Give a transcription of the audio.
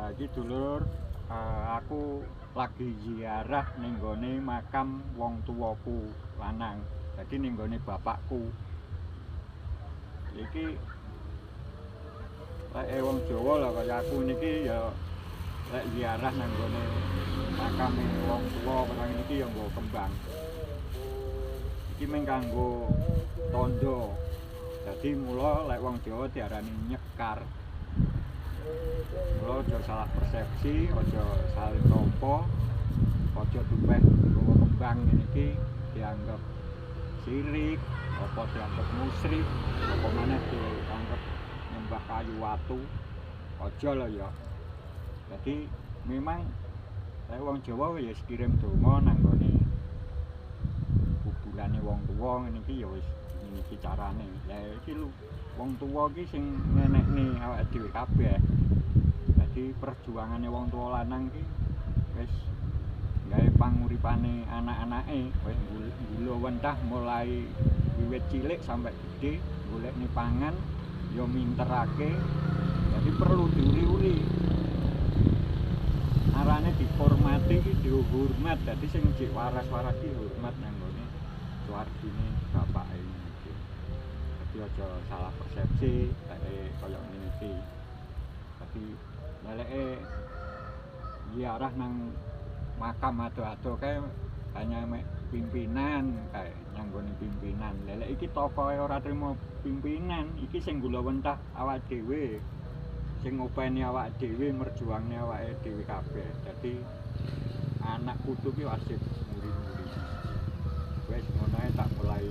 Iki dulur, aku lagi ziarah ning gone makam wong tuwaku lanang. Dadi ning gone bapakku. Iki lek wong Jawa lho kaya aku niki ya lek ziarah nang gone makame wong tuwa barang niki ya nggo kembang. Iki mung kanggo tandha. Dadi mula lek wong Jawa diarani nyekar. Mula aja salah persepsi, aja saling nampa, aja duweh nggawa kembang ngene iki dianggap sirik, apa dianggap musyrik, apa maneh dianggap nyembah kayu watu. Aja lho ya. Jadi memang lek wong Jawa ya kirim donga nang gone kuburane wong tuwa ngene iki ya wis ngene iki carane. Lah iki lho wong tuwa iki sing ngenekne awake dhewe kabeh. Dadi perjuangane wong tuwa lanang iki wis gawe panguripane anak-anake, wis nggula wentah mulai wiwit cilik sampai gede golekne pangan ya minterake. Jadi perlu diuli-uli. Arane dihormati iki dihormat. Dadi sing jek waras-waras iki hormat nang ngene suwargine bapake iki. Dadi aja salah persepsi kaya ngene iki. Dadi leleke ziarah nang makam ado-ado kae hanya mek pimpinan kae nyanggone pimpinan. Lelek iki tokohe ora trimo pimpinan, iki sing gula wentah awake dhewe. Sing ngopeni awake dhewe, merjuangne awake dhewe kabeh. Dadi anak putu ki wajib muri-muri. Wis ngono ae tak mulai